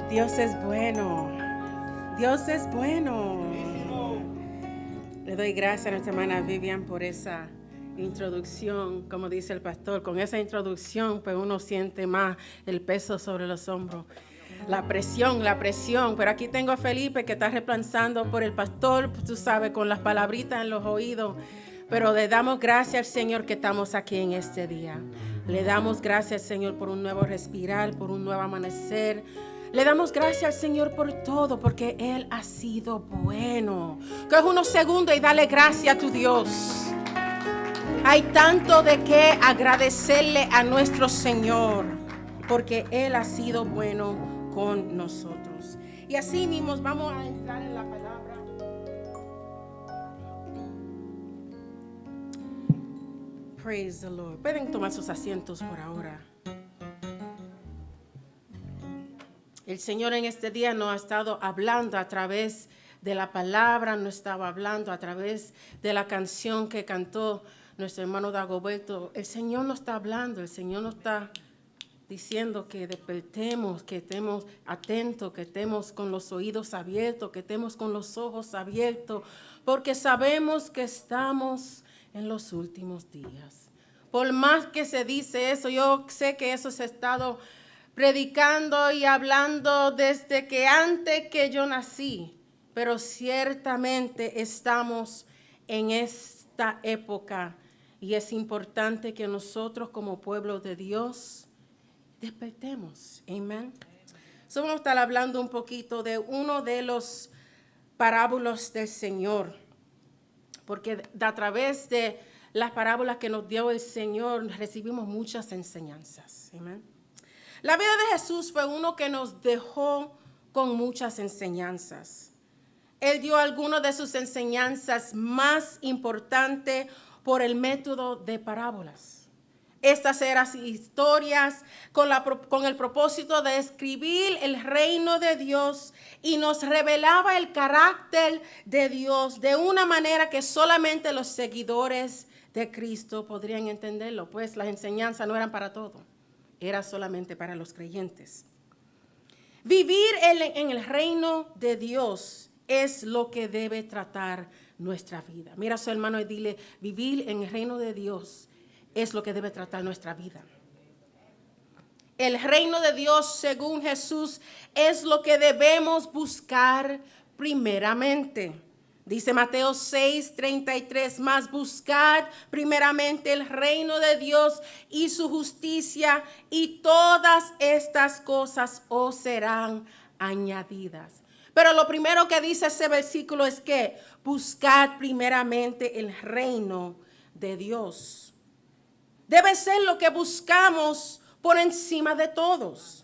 Dios es bueno. Dios es bueno. Le doy gracias a nuestra hermana Vivian por esa introducción, como dice el pastor. Con esa introducción, pues uno siente más el peso sobre los hombros. La presión. Pero aquí tengo a Felipe que está reemplazando por el pastor, tú sabes, con las palabritas en los oídos. Pero le damos gracias al Señor que estamos aquí en este día. Le damos gracias al Señor por un nuevo respirar, por un nuevo amanecer. Le damos gracias al Señor por todo, porque Él ha sido bueno. Coge unos segundos y dale gracias a tu Dios. Hay tanto de qué agradecerle a nuestro Señor, porque Él ha sido bueno con nosotros. Y así mismo vamos a entrar en la palabra. Praise the Lord. Pueden tomar sus asientos por ahora. El Señor en este día nos ha estado hablando a través de la palabra, nos estaba hablando a través de la canción que cantó nuestro hermano Dagoberto. El Señor nos está hablando, el Señor nos está diciendo que despertemos, que estemos atentos, que estemos con los oídos abiertos, que estemos con los ojos abiertos, porque sabemos que estamos en los últimos días. Por más que se dice eso, yo sé que eso se ha estado predicando y hablando desde que antes que yo nací, pero ciertamente estamos en esta época y es importante que nosotros como pueblo de Dios despertemos. Amén. So vamos a estar hablando un poquito de uno de los parábolas del Señor, porque a través de las parábolas que nos dio el Señor recibimos muchas enseñanzas. Amén. La vida de Jesús fue uno que nos dejó con muchas enseñanzas. Él dio algunas de sus enseñanzas más importantes por el método de parábolas. Estas eran historias con el propósito de escribir el reino de Dios y nos revelaba el carácter de Dios de una manera que solamente los seguidores de Cristo podrían entenderlo, pues las enseñanzas no eran para todos. Era solamente para los creyentes. Vivir en el reino de Dios es lo que debe tratar nuestra vida. Mira a su hermano y dile, vivir en el reino de Dios es lo que debe tratar nuestra vida. El reino de Dios, según Jesús, es lo que debemos buscar primeramente. Dice Mateo 6:33, más buscad primeramente el reino de Dios y su justicia, y todas estas cosas os serán añadidas. Pero lo primero que dice ese versículo es que buscad primeramente el reino de Dios. Debe ser lo que buscamos por encima de todos.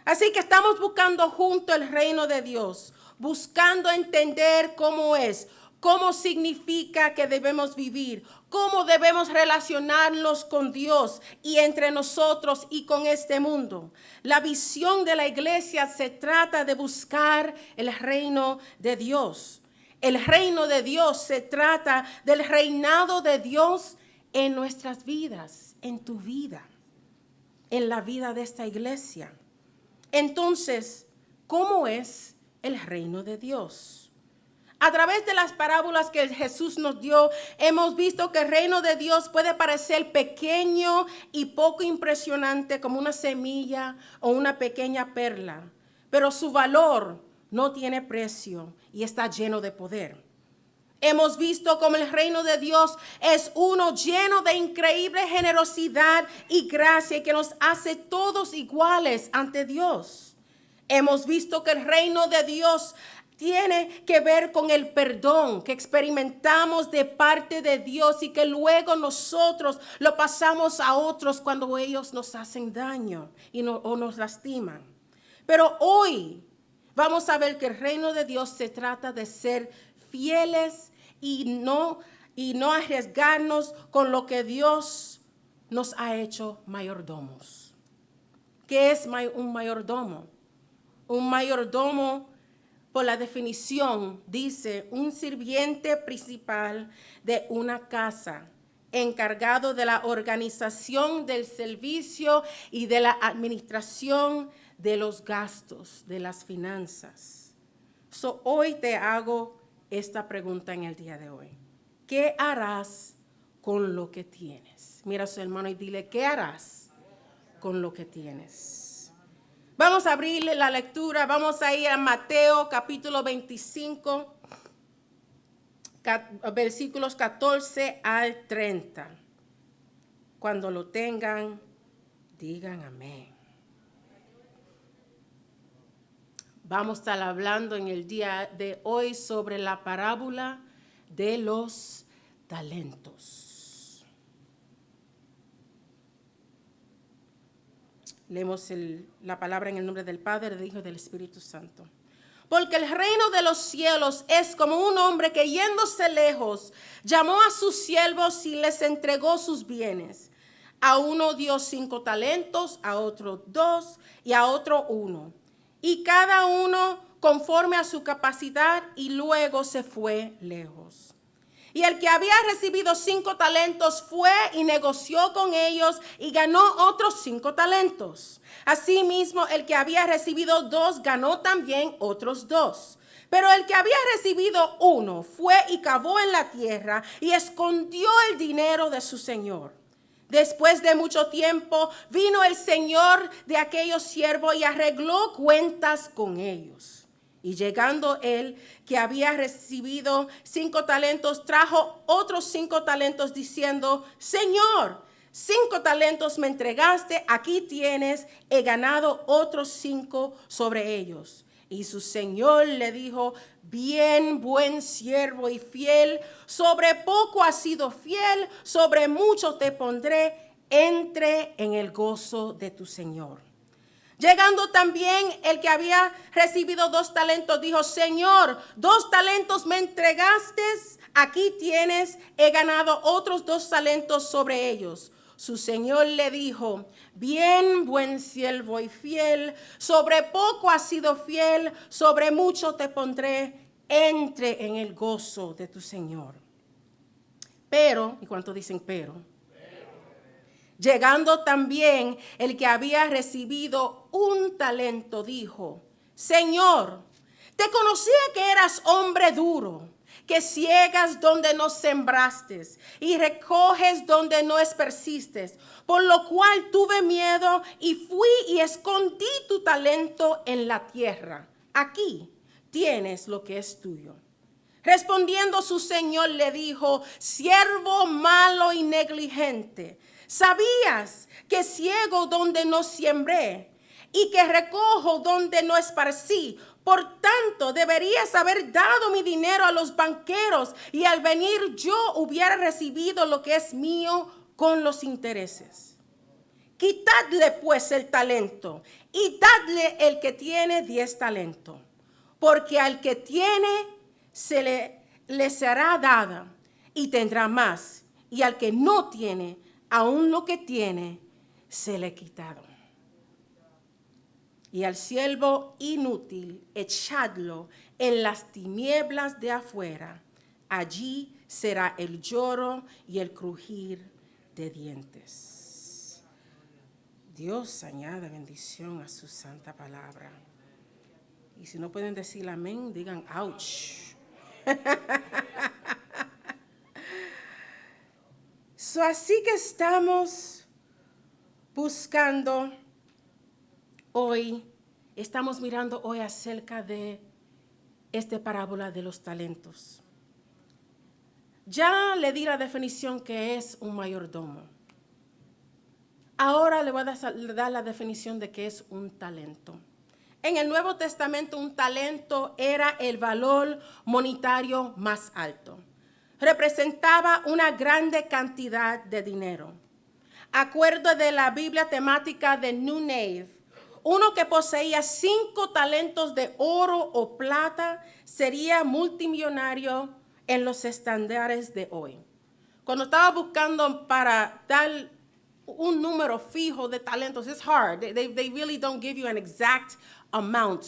Así que estamos buscando junto el reino de Dios, buscando entender cómo es, cómo significa que debemos vivir, cómo debemos relacionarnos con Dios y entre nosotros y con este mundo. La visión de la iglesia se trata de buscar el reino de Dios. El reino de Dios se trata del reinado de Dios en nuestras vidas, en tu vida, en la vida de esta iglesia. Entonces, ¿cómo es el reino de Dios? A través de las parábolas que Jesús nos dio, hemos visto que el reino de Dios puede parecer pequeño y poco impresionante como una semilla o una pequeña perla, pero su valor no tiene precio y está lleno de poder. Hemos visto cómo el reino de Dios es uno lleno de increíble generosidad y gracia que nos hace todos iguales ante Dios. Hemos visto que el reino de Dios tiene que ver con el perdón que experimentamos de parte de Dios y que luego nosotros lo pasamos a otros cuando ellos nos hacen daño o nos lastiman. Pero hoy vamos a ver que el reino de Dios se trata de ser fieles y no arriesgarnos con lo que Dios nos ha hecho mayordomos. ¿Qué es un mayordomo? Un mayordomo, por la definición, dice un sirviente principal de una casa, encargado de la organización del servicio y de la administración de los gastos, de las finanzas. Hoy te hago esta pregunta en el día de hoy. ¿Qué harás con lo que tienes? Mira a su hermano y dile, ¿qué harás con lo que tienes? Vamos a abrirle la lectura, vamos a ir a Mateo capítulo 25, versículos 14 al 30. Cuando lo tengan, digan amén. Vamos a estar hablando en el día de hoy sobre la parábola de los talentos. Leemos la palabra en el nombre del Padre, del Hijo y del Espíritu Santo. Porque el reino de los cielos es como un hombre que yéndose lejos, llamó a sus siervos y les entregó sus bienes. A uno dio 5 talentos, a otro 2 y a otro 1. Y cada uno conforme a su capacidad, y luego se fue lejos. Y el que había recibido 5 talentos fue y negoció con ellos y ganó otros 5 talentos. Asimismo, el que había recibido 2 ganó también otros 2. Pero el que había recibido 1 fue y cavó en la tierra y escondió el dinero de su señor. Después de mucho tiempo vino el señor de aquellos siervos y arregló cuentas con ellos. Y llegando él, que había recibido 5 talentos, trajo otros 5 talentos diciendo, Señor, 5 talentos me entregaste, aquí tienes, he ganado otros 5 sobre ellos. Y su señor le dijo, bien, buen siervo y fiel, sobre poco has sido fiel, sobre mucho te pondré, entre en el gozo de tu señor. Llegando también el que había recibido 2 talentos, dijo, Señor, 2 talentos me entregaste, aquí tienes, he ganado otros 2 talentos sobre ellos. Su señor le dijo, bien, buen siervo y fiel, sobre poco has sido fiel, sobre mucho te pondré, entre en el gozo de tu señor. Pero, ¿y cuántos dicen pero? Llegando también el que había recibido 1 talento, dijo, Señor, te conocía que eras hombre duro, que ciegas donde no sembraste y recoges donde no esparciste, por lo cual tuve miedo y fui y escondí tu talento en la tierra. Aquí tienes lo que es tuyo. Respondiendo su señor le dijo, siervo malo y negligente, ¿sabías que ciego donde no sembré y que recojo donde no esparcí? Por tanto, deberías haber dado mi dinero a los banqueros y al venir yo hubiera recibido lo que es mío con los intereses. Quitadle pues el talento y dadle el que tiene 10 talentos, porque al que tiene le será dada y tendrá más, y al que no tiene, aún lo que tiene, se le quitado. Y al siervo inútil, echadlo en las tinieblas de afuera. Allí será el lloro y el crujir de dientes. Dios añade bendición a su santa palabra. Y si no pueden decir amén, digan ouch. Así que estamos buscando hoy, estamos mirando hoy acerca de esta parábola de los talentos. Ya le di la definición que es un mayordomo. Ahora le voy a dar la definición de qué es un talento. En el Nuevo Testamento, un talento era el valor monetario más alto. Representaba una grande cantidad de dinero. Acuerdo de la Biblia temática de New Nave, uno que poseía 5 talentos de oro o plata sería multimillonario en los estándares de hoy. Cuando estaba buscando para dar un número fijo de talentos, it's hard. They really don't give you an exact amount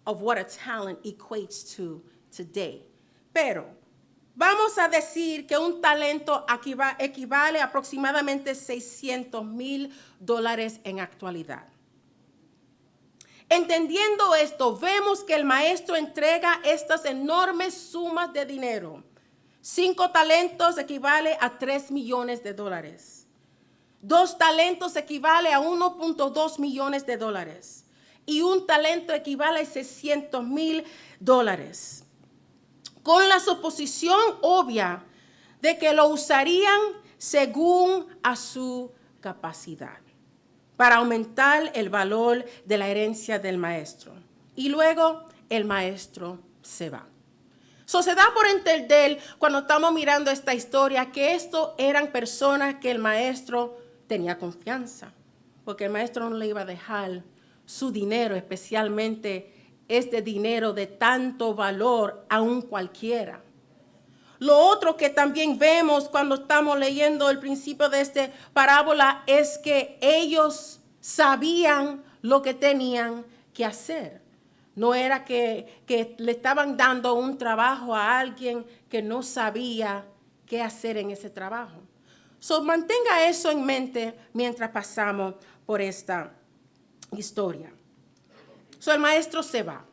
of what a talent equates to today. Pero vamos a decir que un talento equivale a aproximadamente $600,000 en actualidad. Entendiendo esto, vemos que el maestro entrega estas enormes sumas de dinero. 5 talentos equivale a 3 millones de dólares. 2 talentos equivale a 1.2 millones de dólares. Y 1 talento equivale a $600,000. Con la suposición obvia de que lo usarían según a su capacidad, para aumentar el valor de la herencia del maestro. Y luego el maestro se va. Se da por entender cuando estamos mirando esta historia que esto eran personas que el maestro tenía confianza, porque el maestro no le iba a dejar su dinero, especialmente este dinero de tanto valor a un cualquiera. Lo otro que también vemos cuando estamos leyendo el principio de esta parábola es que ellos sabían lo que tenían que hacer. No era que le estaban dando un trabajo a alguien que no sabía qué hacer en ese trabajo. Mantenga eso en mente mientras pasamos por esta historia. El maestro se va.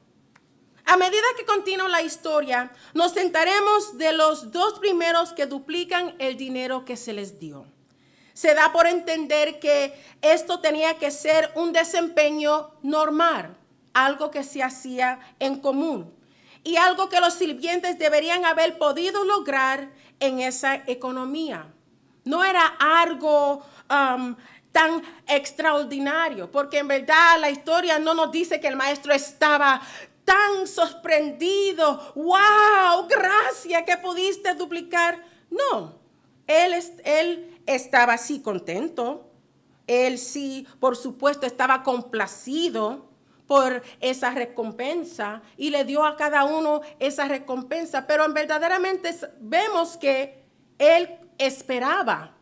A medida que continúa la historia, nos sentaremos de los 2 primeros que duplican el dinero que se les dio. Se da por entender que esto tenía que ser un desempeño normal, algo que se hacía en común y algo que los sirvientes deberían haber podido lograr en esa economía. No era algo tan extraordinario, porque en verdad la historia no nos dice que el maestro estaba tan sorprendido. ¡Wow! Gracias que pudiste duplicar. No, él estaba así contento. Él sí, por supuesto, estaba complacido por esa recompensa y le dio a cada uno esa recompensa. Pero verdaderamente vemos que él esperaba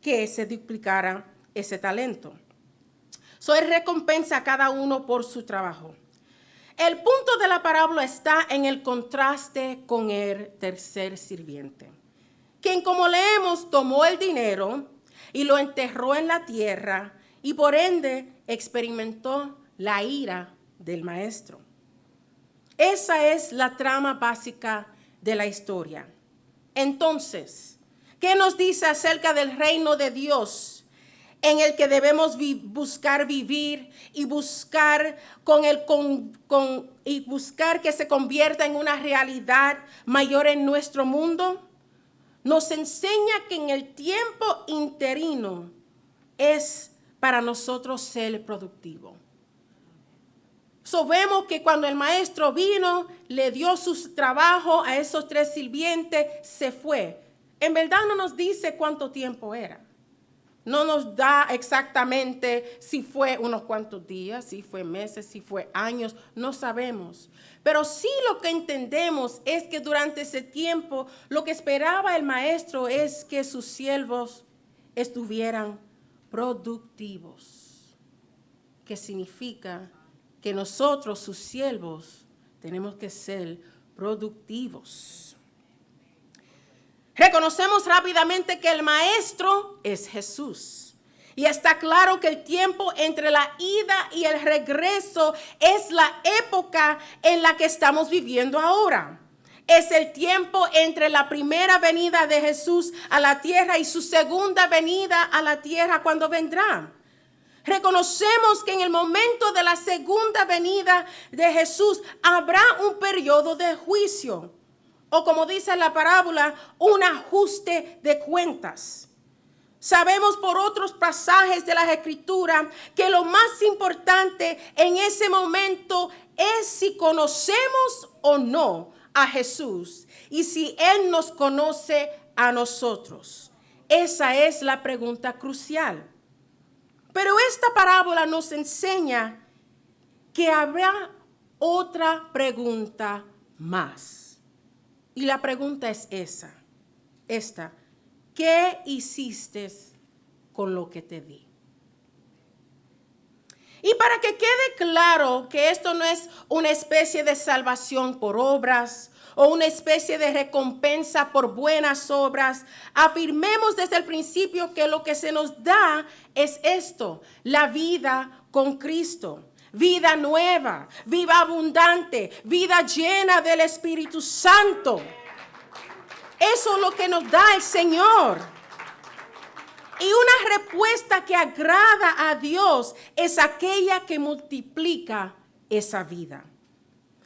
que se duplicara ese talento. Él recompensa a cada uno por su trabajo. El punto de la parábola está en el contraste con el tercer sirviente, quien, como leemos, tomó el dinero y lo enterró en la tierra y por ende experimentó la ira del maestro. Esa es la trama básica de la historia. Entonces, ¿qué nos dice acerca del reino de Dios en el que debemos buscar vivir y buscar y buscar que se convierta en una realidad mayor en nuestro mundo? Nos enseña que en el tiempo interino es para nosotros ser productivo. Vemos que cuando el maestro vino, le dio su trabajo a esos 3 sirvientes, se fue. En verdad no nos dice cuánto tiempo era. No nos da exactamente si fue unos cuantos días, si fue meses, si fue años, no sabemos. Pero sí lo que entendemos es que durante ese tiempo lo que esperaba el maestro es que sus siervos estuvieran productivos. ¿Qué significa? Que nosotros, sus siervos, tenemos que ser productivos. Reconocemos rápidamente que el maestro es Jesús. Y está claro que el tiempo entre la ida y el regreso es la época en la que estamos viviendo ahora. Es el tiempo entre la primera venida de Jesús a la tierra y su segunda venida a la tierra cuando vendrá. Reconocemos que en el momento de la segunda venida de Jesús habrá un periodo de juicio, o como dice la parábola, un ajuste de cuentas. Sabemos por otros pasajes de las Escrituras que lo más importante en ese momento es si conocemos o no a Jesús y si Él nos conoce a nosotros. Esa es la pregunta crucial. Pero esta parábola nos enseña que habrá otra pregunta más. Y la pregunta es esta. ¿Qué hiciste con lo que te di? Y para que quede claro que esto no es una especie de salvación por obras o una especie de recompensa por buenas obras, afirmemos desde el principio que lo que se nos da es esto, la vida con Cristo. vida nueva, vida abundante, vida llena del Espíritu Santo. Eso es lo que nos da el Señor. Y una respuesta que agrada a Dios es aquella que multiplica esa vida.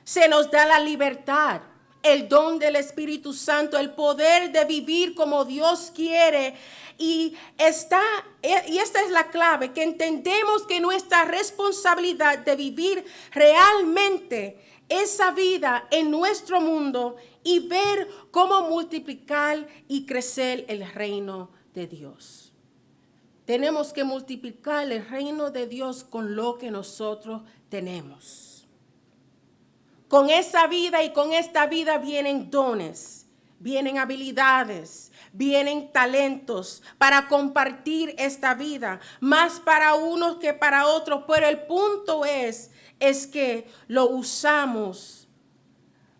Se nos da la libertad, el don del Espíritu Santo, el poder de vivir como Dios quiere. Y esta es la clave, que entendemos que nuestra responsabilidad de vivir realmente esa vida en nuestro mundo y ver cómo multiplicar y crecer el reino de Dios. Tenemos que multiplicar el reino de Dios con lo que nosotros tenemos. Con esa vida y con esta vida vienen dones, vienen habilidades, vienen talentos para compartir esta vida, más para unos que para otros. Pero el punto es que lo usamos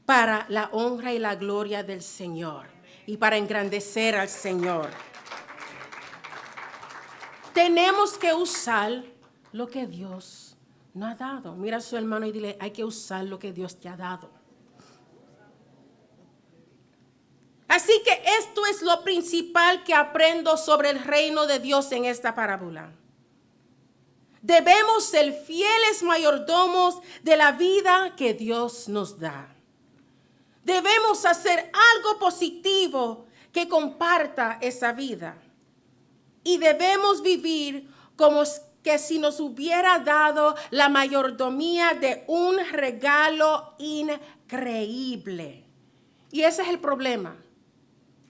para la honra y la gloria del Señor y para engrandecer al Señor. Tenemos que usar lo que Dios nos ha dado. Mira a su hermano y dile, hay que usar lo que Dios te ha dado. Así que esto es lo principal que aprendo sobre el reino de Dios en esta parábola. Debemos ser fieles mayordomos de la vida que Dios nos da. Debemos hacer algo positivo que comparta esa vida. Y debemos vivir como que si nos hubiera dado la mayordomía de un regalo increíble. Y ese es el problema,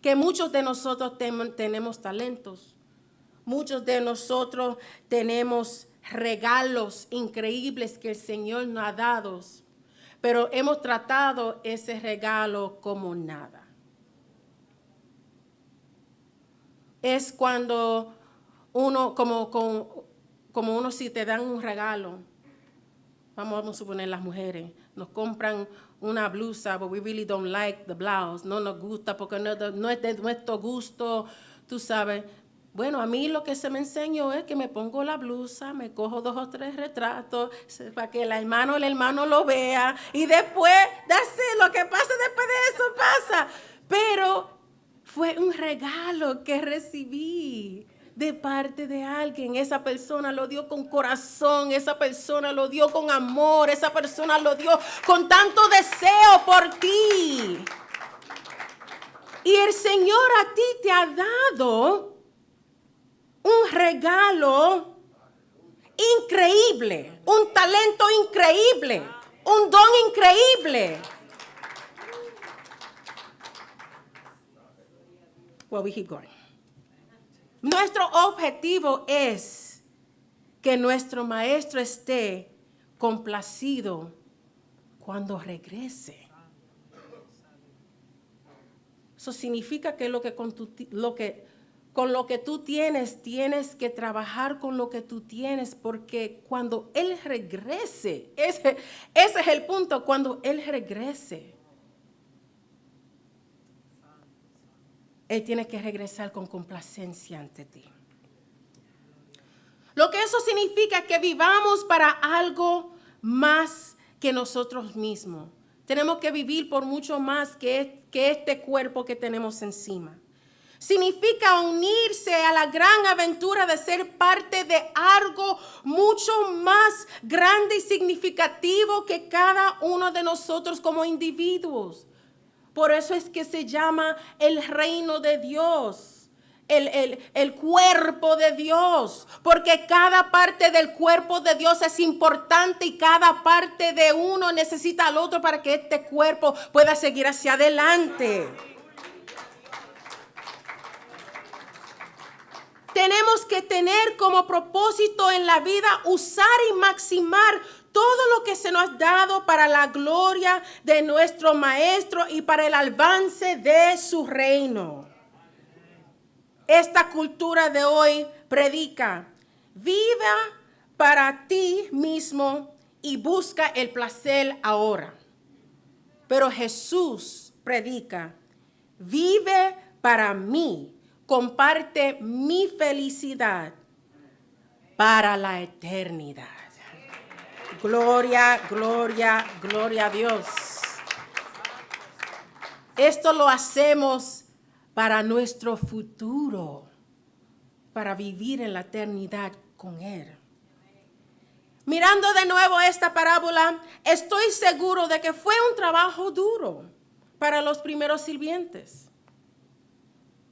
que muchos de nosotros tenemos talentos. Muchos de nosotros tenemos regalos increíbles que el Señor nos ha dado, pero hemos tratado ese regalo como nada. Es cuando uno, como uno, si te dan un regalo, vamos a suponer las mujeres, nos compran una blusa, but we really don't like the blouse, no nos gusta porque no es de nuestro gusto, tú sabes. Bueno, a mí lo que se me enseñó es que me pongo la blusa, me cojo 2 o 3 retratos para que el hermano lo vea y después, lo que pasa después de eso pasa. Pero fue un regalo que recibí de parte de alguien. Esa persona lo dio con corazón, esa persona lo dio con amor, esa persona lo dio con tanto deseo por ti. Y el Señor a ti te ha dado un regalo increíble, un talento increíble, un don increíble. Well, we keep going. Nuestro objetivo es que nuestro maestro esté complacido cuando regrese. Eso significa que con lo que tú tienes que trabajar con lo que tú tienes, porque cuando Él regrese, ese es el punto, cuando Él regrese, Él tiene que regresar con complacencia ante ti. Lo que eso significa es que vivamos para algo más que nosotros mismos. Tenemos que vivir por mucho más que este cuerpo que tenemos encima. Significa unirse a la gran aventura de ser parte de algo mucho más grande y significativo que cada uno de nosotros como individuos. Por eso es que se llama el reino de Dios, el cuerpo de Dios, porque cada parte del cuerpo de Dios es importante y cada parte de uno necesita al otro para que este cuerpo pueda seguir hacia adelante. Tenemos que tener como propósito en la vida usar y maximar todo lo que se nos ha dado para la gloria de nuestro Maestro y para el avance de su reino. Esta cultura de hoy predica, viva para ti mismo y busca el placer ahora. Pero Jesús predica, vive para mí. Comparte mi felicidad para la eternidad. Gloria, gloria, gloria a Dios. Esto lo hacemos para nuestro futuro, para vivir en la eternidad con Él. Mirando de nuevo esta parábola, estoy seguro de que fue un trabajo duro para los primeros sirvientes.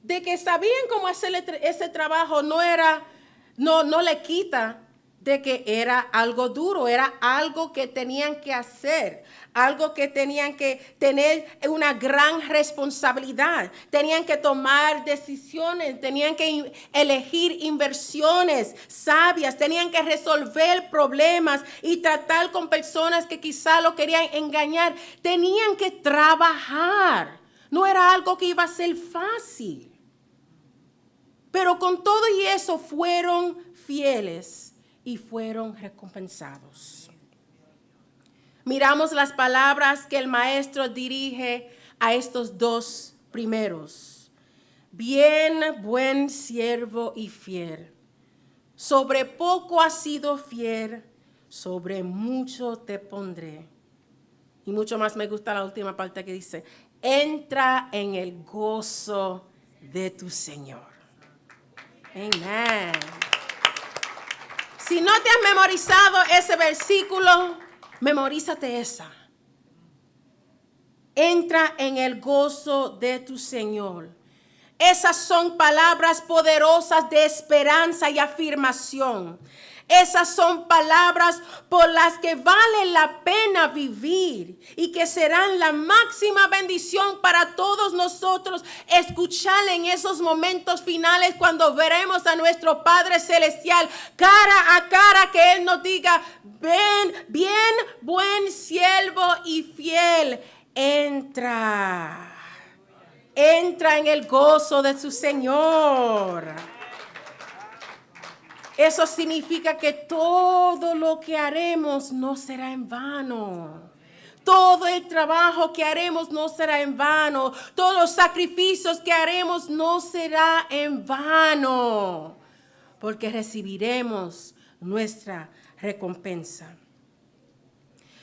De que sabían cómo hacer ese trabajo no le quita de que era algo duro, era algo que tenían que hacer, algo que tenían que tener una gran responsabilidad, tenían que tomar decisiones, tenían que elegir inversiones sabias, tenían que resolver problemas y tratar con personas que quizá lo querían engañar, tenían que trabajar, no era algo que iba a ser fácil. Pero con todo y eso fueron fieles y fueron recompensados. Miramos las palabras que el maestro dirige a estos dos primeros. Bien, buen siervo y fiel. Sobre poco has sido fiel, sobre mucho te pondré. Y mucho más me gusta la última parte que dice, entra en el gozo de tu Señor. Amén. Si no te has memorizado ese versículo, memorízate esa. Entra en el gozo de tu Señor. Esas son palabras poderosas de esperanza y afirmación. Esas son palabras por las que vale la pena vivir y que serán la máxima bendición para todos nosotros escuchar en esos momentos finales cuando veremos a nuestro Padre Celestial cara a cara, que Él nos diga, ven, bien, buen siervo y fiel, entra en el gozo de su Señor. Eso significa que todo lo que haremos no será en vano. Todo el trabajo que haremos no será en vano. Todos los sacrificios que haremos no será en vano. Porque recibiremos nuestra recompensa.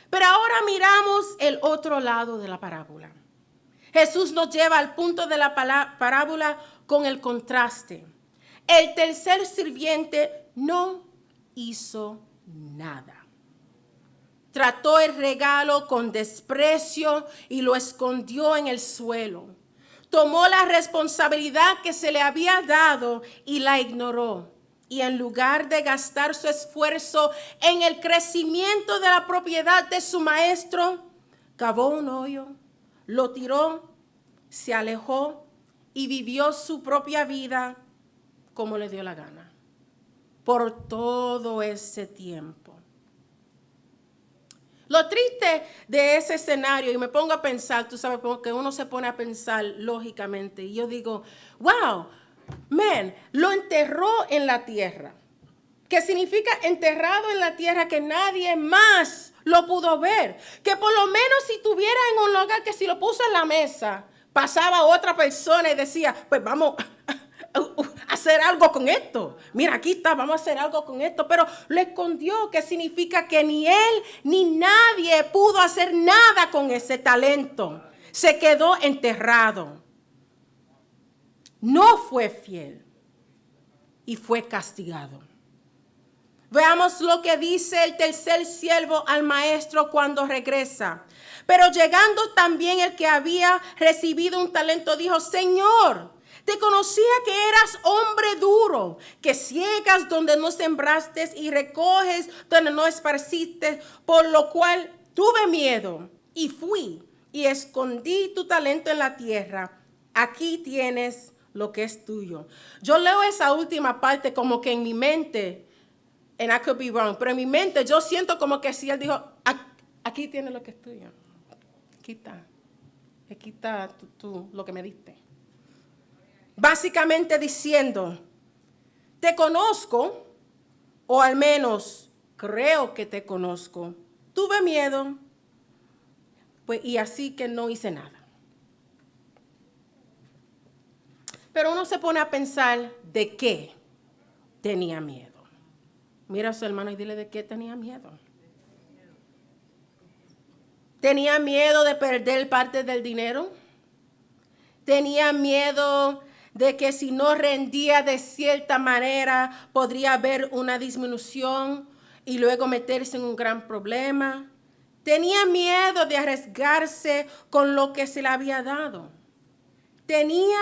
Pero ahora miramos el otro lado de la parábola. Jesús nos lleva al punto de la parábola con el contraste. El tercer sirviente no hizo nada. Trató el regalo con desprecio y lo escondió en el suelo. Tomó la responsabilidad que se le había dado y la ignoró. Y en lugar de gastar su esfuerzo en el crecimiento de la propiedad de su maestro, cavó un hoyo, lo tiró, se alejó y vivió su propia vida como le dio la gana, por todo ese tiempo. Lo triste de ese escenario, y me pongo a pensar, tú sabes, porque uno se pone a pensar lógicamente, y yo digo, wow, lo enterró en la tierra. ¿Qué significa enterrado en la tierra? Que nadie más lo pudo ver. Que por lo menos si estuviera en un lugar que si lo puso en la mesa, pasaba otra persona y decía, pues vamos hacer algo con esto. Mira, aquí está, vamos a hacer algo con esto. Pero lo escondió, que significa que ni él ni nadie pudo hacer nada con ese talento. Se quedó enterrado. No fue fiel y fue castigado. Veamos lo que dice el tercer siervo al maestro cuando regresa. Pero llegando también el que había recibido un talento, dijo, Señor, te conocía que eras hombre duro, que ciegas donde no sembraste y recoges donde no esparciste, por lo cual tuve miedo y fui y escondí tu talento en la tierra. Aquí tienes lo que es tuyo. Yo leo esa última parte como que en mi mente, and I could be wrong, pero en mi mente yo siento como que si él dijo, aquí tienes lo que es tuyo. Aquí está tú lo que me diste. Básicamente diciendo, te conozco, o al menos creo que te conozco. Tuve miedo, pues, y así que no hice nada. Pero uno se pone a pensar de qué tenía miedo. Mira a su hermano y dile de qué tenía miedo. Tenía miedo de perder parte del dinero. Tenía miedo de que si no rendía de cierta manera podría haber una disminución y luego meterse en un gran problema. Tenía miedo de arriesgarse con lo que se le había dado. Tenía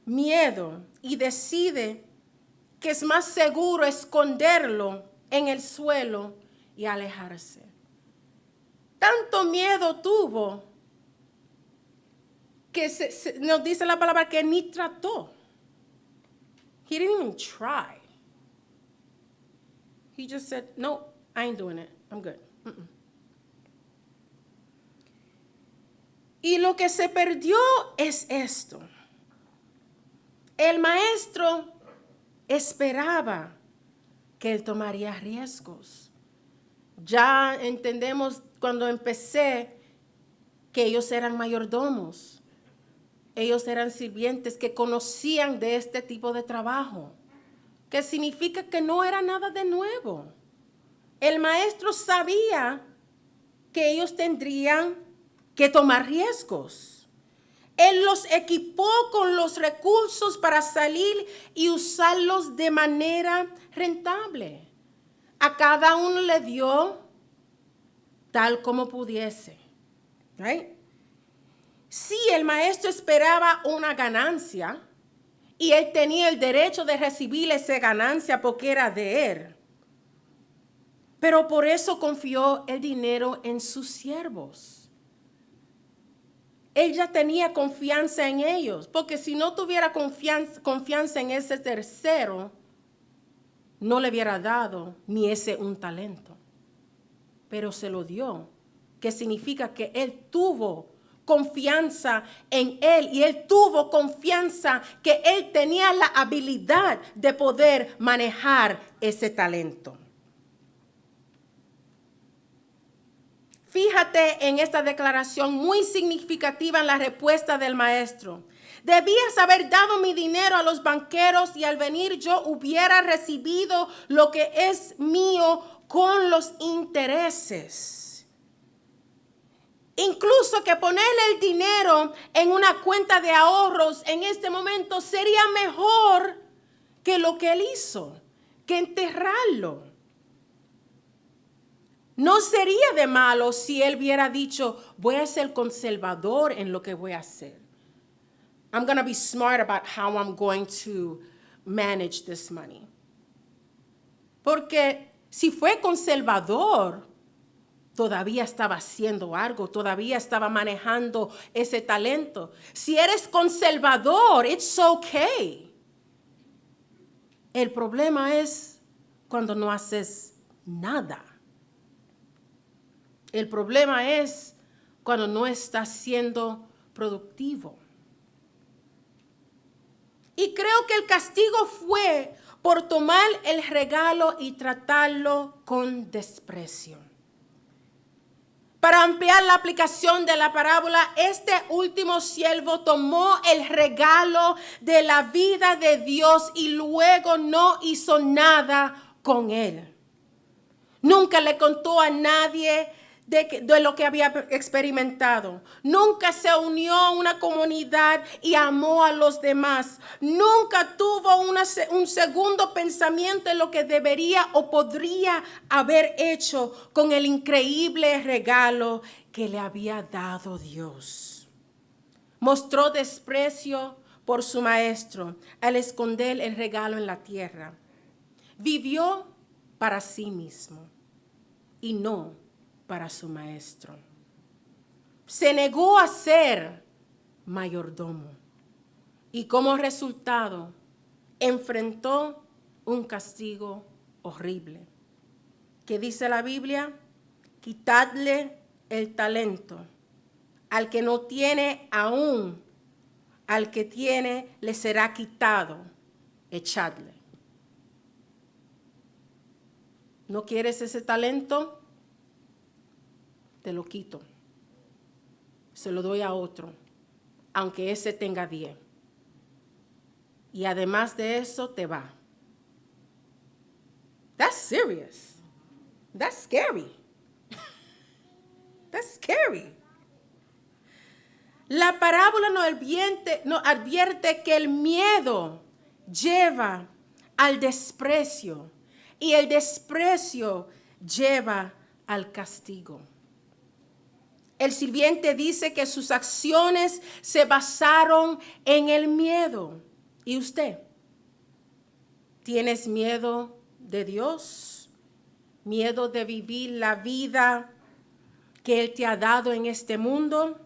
miedo y decide que es más seguro esconderlo en el suelo y alejarse. Tanto miedo tuvo que nos dice la palabra que ni trató. He didn't even try. He just said, no, I ain't doing it. I'm good. Y lo que se perdió es esto. El maestro esperaba que él tomaría riesgos. Ya entendemos cuando empecé que ellos eran mayordomos. Ellos eran sirvientes que conocían de este tipo de trabajo, que significa que no era nada de nuevo. El maestro sabía que ellos tendrían que tomar riesgos. Él los equipó con los recursos para salir y usarlos de manera rentable. A cada uno le dio tal como pudiese. Right? Sí, el maestro esperaba una ganancia y él tenía el derecho de recibir esa ganancia porque era de él. Pero por eso confió el dinero en sus siervos. Él ya tenía confianza en ellos, porque si no tuviera confianza en ese tercero, no le hubiera dado ni ese un talento. Pero se lo dio, que significa que él tuvo confianza en él y él tuvo confianza que él tenía la habilidad de poder manejar ese talento. Fíjate en esta declaración muy significativa en la respuesta del maestro. Debías haber dado mi dinero a los banqueros y al venir yo hubiera recibido lo que es mío con los intereses. Incluso que ponerle el dinero en una cuenta de ahorros en este momento sería mejor que lo que él hizo, que enterrarlo. No sería de malo si él hubiera dicho, voy a ser conservador en lo que voy a hacer. I'm going to be smart about how I'm going to manage this money. Porque si fue conservador, todavía estaba haciendo algo, todavía estaba manejando ese talento. Si eres conservador, it's okay. El problema es cuando no haces nada. El problema es cuando no estás siendo productivo. Y creo que el castigo fue por tomar el regalo y tratarlo con desprecio. Para ampliar la aplicación de la parábola, este último siervo tomó el regalo de la vida de Dios y luego no hizo nada con él. Nunca le contó a nadie de lo que había experimentado. Nunca se unió a una comunidad y amó a los demás. Nunca tuvo un segundo pensamiento en lo que debería o podría haber hecho con el increíble regalo que le había dado Dios. Mostró desprecio por su maestro al esconder el regalo en la tierra. Vivió para sí mismo y no para su maestro. Se negó a ser mayordomo y como resultado enfrentó un castigo horrible. ¿Qué dice la Biblia? Quitadle el talento. Al que no tiene, aún al que tiene le será quitado. Echadle. ¿No quieres ese talento? Te lo quito. Se lo doy a otro, aunque ese tenga 10. Y además de eso, te va. That's serious. That's scary. That's scary. La parábola nos advierte que el miedo lleva al desprecio y el desprecio lleva al castigo. El sirviente dice que sus acciones se basaron en el miedo. ¿Y usted? ¿Tienes miedo de Dios? ¿Miedo de vivir la vida que Él te ha dado en este mundo?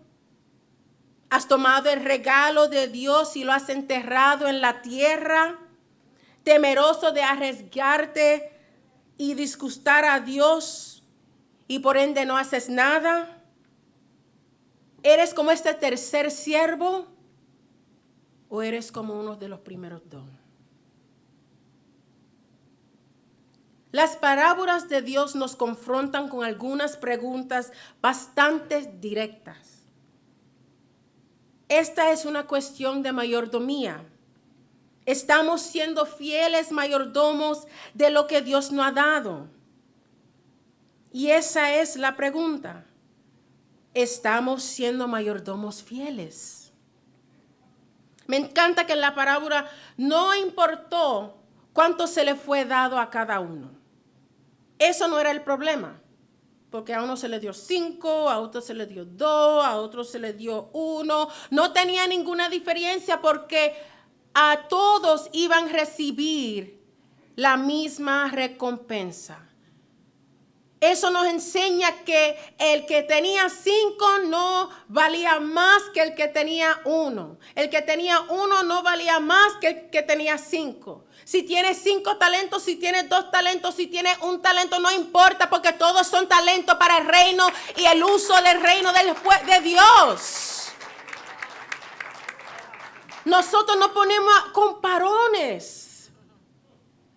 ¿Has tomado el regalo de Dios y lo has enterrado en la tierra, temeroso de arriesgarte y disgustar a Dios y por ende no haces nada? ¿Eres como este tercer siervo o eres como uno de los primeros dos? Las parábolas de Dios nos confrontan con algunas preguntas bastante directas. Esta es una cuestión de mayordomía. ¿Estamos siendo fieles mayordomos de lo que Dios nos ha dado? Y esa es la pregunta. ¿Estamos siendo mayordomos fieles? Me encanta que en la parábola no importó cuánto se le fue dado a cada uno. Eso no era el problema. Porque a uno se le dio 5, a otro se le dio 2, a otro se le dio 1. No tenía ninguna diferencia porque a todos iban a recibir la misma recompensa. Eso nos enseña que el que tenía 5 no valía más que el que tenía 1. El que tenía 1 no valía más que el que tenía 5. Si tienes 5 talentos, si tienes 2 talentos, si tienes 1 talento, no importa porque todos son talentos para el reino y el uso del reino de Dios. Nosotros no ponemos comparones.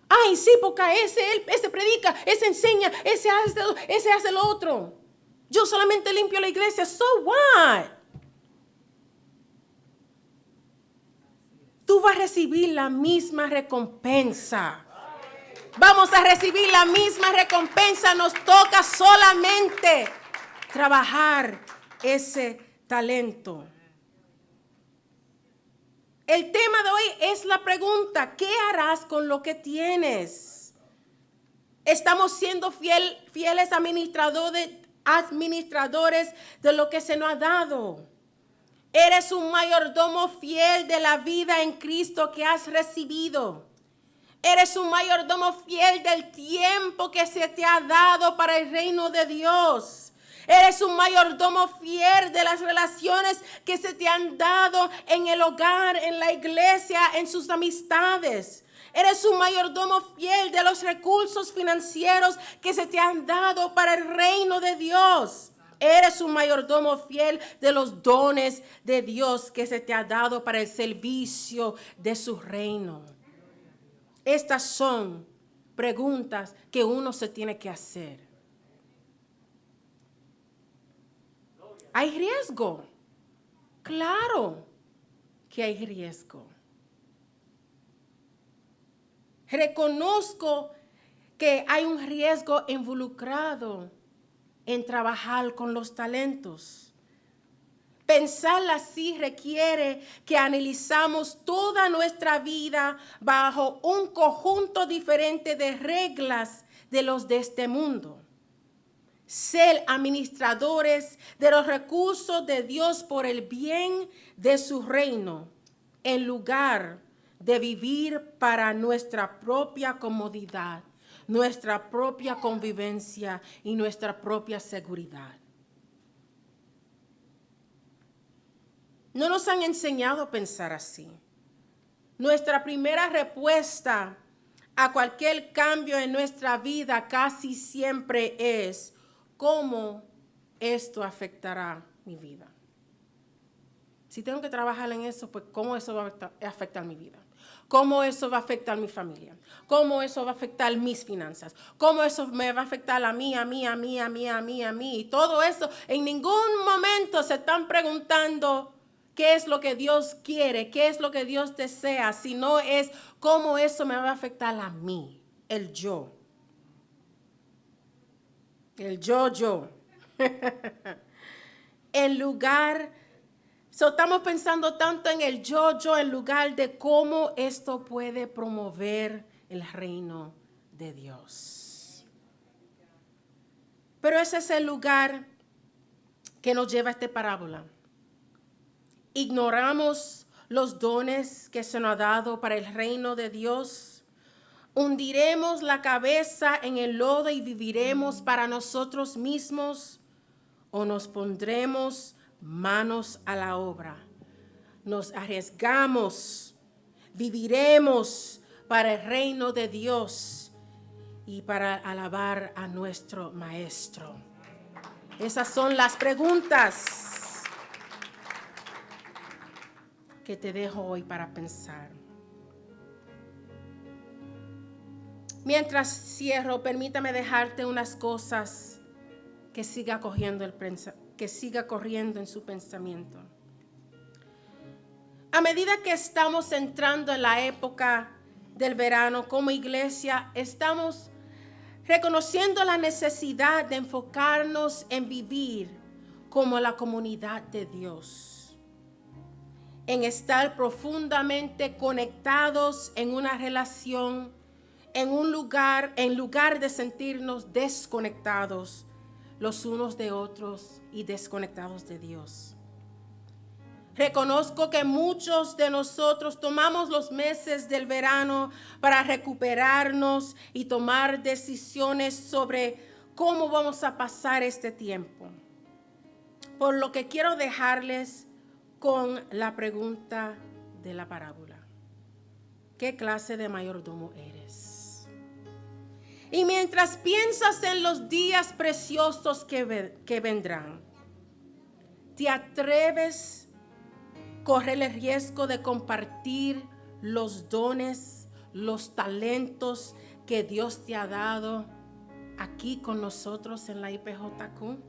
Ay, sí, porque ese predica, ese enseña, ese hace lo otro. Yo solamente limpio la iglesia. So what? Tú vas a recibir la misma recompensa. Vamos a recibir la misma recompensa. Nos toca solamente trabajar ese talento. El tema de hoy es la pregunta: ¿qué harás con lo que tienes? ¿Estamos siendo fieles administradores de lo que se nos ha dado? ¿Eres un mayordomo fiel de la vida en Cristo que has recibido? ¿Eres un mayordomo fiel del tiempo que se te ha dado para el reino de Dios? ¿Eres un mayordomo fiel de las relaciones que se te han dado en el hogar, en la iglesia, en sus amistades? ¿Eres un mayordomo fiel de los recursos financieros que se te han dado para el reino de Dios? ¿Eres un mayordomo fiel de los dones de Dios que se te ha dado para el servicio de su reino? Estas son preguntas que uno se tiene que hacer. ¿Hay riesgo? Claro que hay riesgo. Reconozco que hay un riesgo involucrado en trabajar con los talentos. Pensar así requiere que analizamos toda nuestra vida bajo un conjunto diferente de reglas de los de este mundo. Ser administradores de los recursos de Dios por el bien de su reino, en lugar de vivir para nuestra propia comodidad, nuestra propia convivencia y nuestra propia seguridad. No nos han enseñado a pensar así. Nuestra primera respuesta a cualquier cambio en nuestra vida casi siempre es: ¿cómo esto afectará mi vida? Si tengo que trabajar en eso, pues ¿cómo eso va a afectar mi vida? ¿Cómo eso va a afectar mi familia? ¿Cómo eso va a afectar mis finanzas? ¿Cómo eso me va a afectar a mí? Y todo eso, en ningún momento se están preguntando qué es lo que Dios quiere, qué es lo que Dios desea, sino es cómo eso me va a afectar a mí, el yo. El yo. En lugar, estamos pensando tanto en el yo, en lugar de cómo esto puede promover el reino de Dios. Pero ese es el lugar que nos lleva a esta parábola. Ignoramos los dones que se nos ha dado para el reino de Dios. Hundiremos la cabeza en el lodo y viviremos para nosotros mismos, o nos pondremos manos a la obra. Nos arriesgamos, viviremos para el reino de Dios y para alabar a nuestro Maestro. Esas son las preguntas que te dejo hoy para pensar. Mientras cierro, permítame dejarte unas cosas que siga corriendo en su pensamiento. A medida que estamos entrando en la época del verano, como iglesia, estamos reconociendo la necesidad de enfocarnos en vivir como la comunidad de Dios, en estar profundamente conectados en una relación, en lugar de sentirnos desconectados los unos de otros y desconectados de Dios. Reconozco que muchos de nosotros tomamos los meses del verano para recuperarnos y tomar decisiones sobre cómo vamos a pasar este tiempo. Por lo que quiero dejarles con la pregunta de la parábola. ¿Qué clase de mayordomo eres? Y mientras piensas en los días preciosos que vendrán, ¿te atreves a correr el riesgo de compartir los dones, los talentos que Dios te ha dado aquí con nosotros en la IPJQ?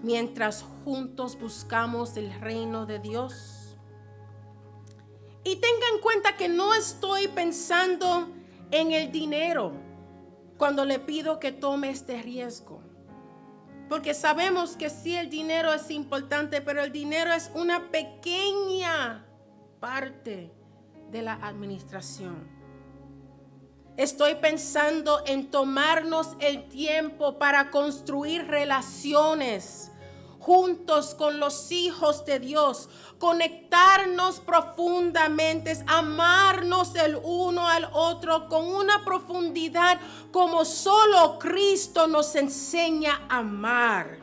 Mientras juntos buscamos el reino de Dios. Y tenga en cuenta que no estoy pensando en el dinero cuando le pido que tome este riesgo. Porque sabemos que sí, el dinero es importante, pero el dinero es una pequeña parte de la administración. Estoy pensando en tomarnos el tiempo para construir relaciones juntos con los hijos de Dios, conectarnos profundamente, amarnos el uno al otro con una profundidad como solo Cristo nos enseña a amar.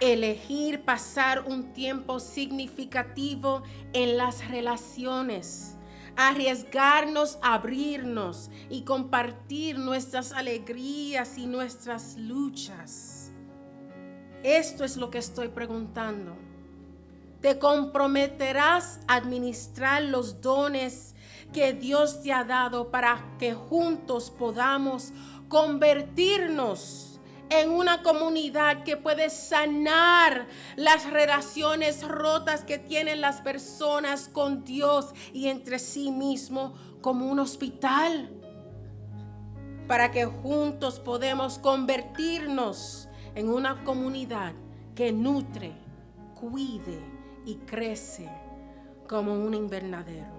Elegir pasar un tiempo significativo en las relaciones. Arriesgarnos a abrirnos y compartir nuestras alegrías y nuestras luchas. Esto es lo que estoy preguntando. ¿Te comprometerás a administrar los dones que Dios te ha dado para que juntos podamos convertirnos en una comunidad que puede sanar las relaciones rotas que tienen las personas con Dios y entre sí mismo, como un hospital, para que juntos podemos convertirnos en una comunidad que nutre, cuide y crece como un invernadero?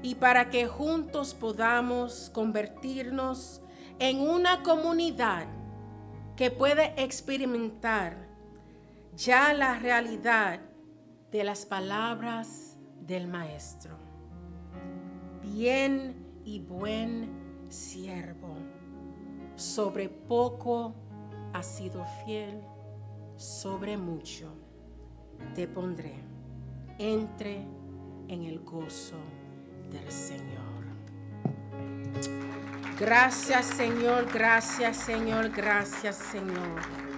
Y para que juntos podamos convertirnos en una comunidad que puede experimentar ya la realidad de las palabras del Maestro. Bien y buen siervo, sobre poco has sido fiel, sobre mucho te pondré. Entre en el gozo del Señor. Gracias, Señor, gracias, Señor, gracias, Señor.